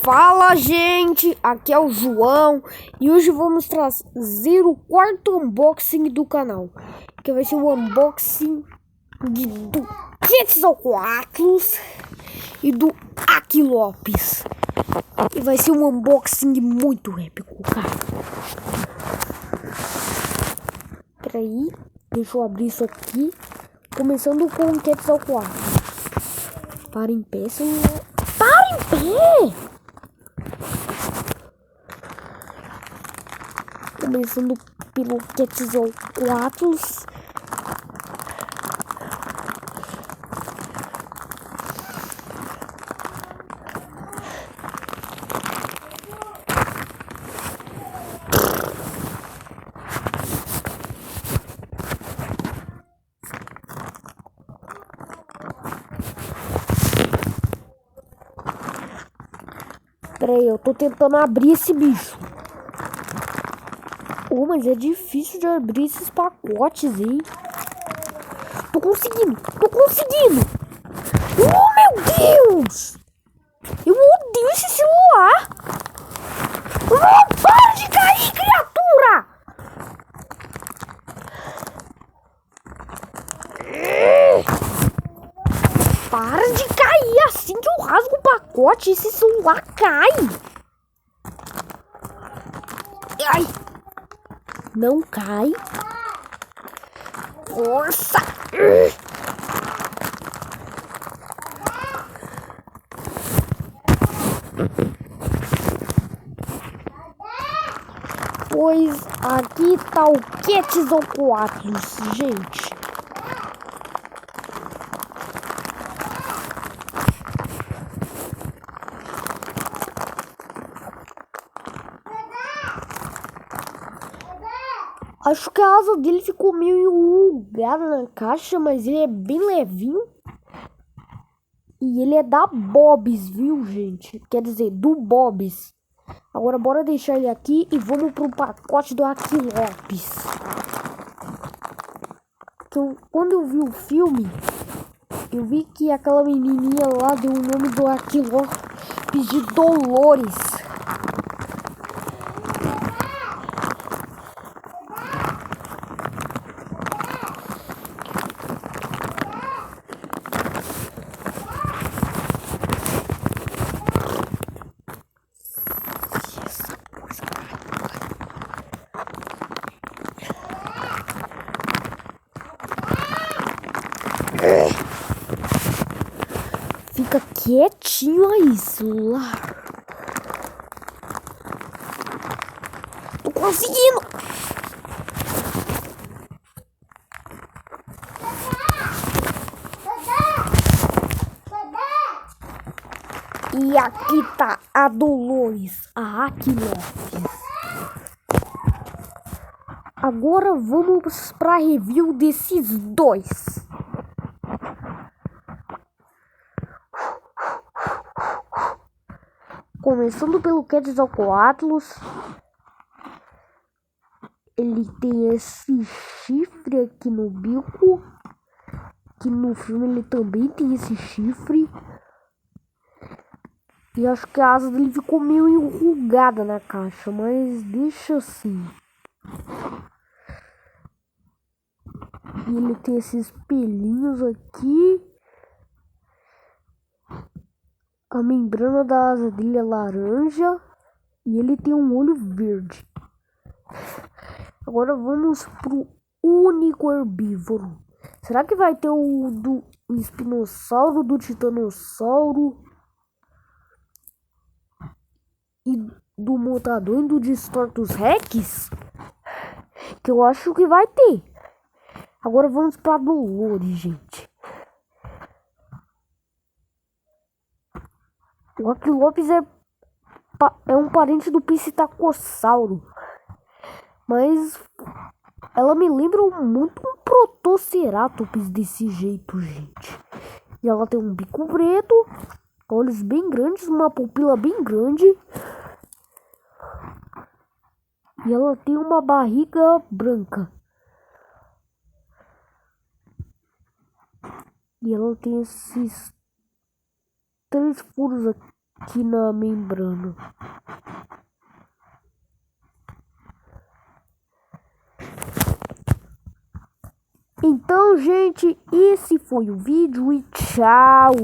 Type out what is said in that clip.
Fala, gente, aqui é o João e hoje vamos trazer o quarto unboxing do canal, que vai ser o unboxing do Quetzalcoatlus e do Aki Lopes. E vai ser um unboxing muito épico, cara. Peraí, deixa eu abrir isso aqui, começando com o Quetzalcoatlus. Para em pé, senhor. Para em pé! Começando pelo Quetzalcoatlus. Peraí, eu tô tentando abrir esse bicho. Oh, mas é difícil de abrir esses pacotes, hein? Tô conseguindo! Oh, meu Deus! Eu odeio esse celular! Oh, para de cair, criatura! Para de cair! Assim que eu rasgo o pacote, esse celular cai! Ai! Não cai. Força! Pois aqui tá o Quetzalcoatlus, gente. Acho que a asa dele ficou meio enrugada na caixa, mas ele é bem levinho. E ele é da Bob's, viu, gente? Quer dizer, do Bob's. Agora bora deixar ele aqui e vamos pro pacote do Aki Lopes. Quando eu vi o filme, eu vi que aquela menininha lá deu o nome do Aki Lopes de Dolores. Fica quietinho aí, celular. Tô conseguindo. E aqui tá a Dolores, a Aki Lopes. Agora vamos pra review desses dois. Começando pelo Quetzalcoatlus. Ele tem esse chifre aqui no bico. Que no filme ele também tem esse chifre. E acho que a asa dele ficou meio enrugada na caixa, mas deixa assim. E ele tem esses pelinhos aqui. A membrana da asa dele é laranja. E ele tem um olho verde. Agora vamos pro único herbívoro. Será que vai ter o do espinossauro, do titanossauro e do montador e do Distortus Rex? Que eu acho que vai ter. Agora vamos pra Dolores, gente. O Aki Lopes é um parente do Psitacossauro. Mas ela me lembra muito um Protoceratops desse jeito, gente. E ela tem um bico preto, olhos bem grandes, uma pupila bem grande. E ela tem uma barriga branca. E ela tem esses 3 furos aqui aqui na membrana. Então, gente, esse foi o vídeo e tchau!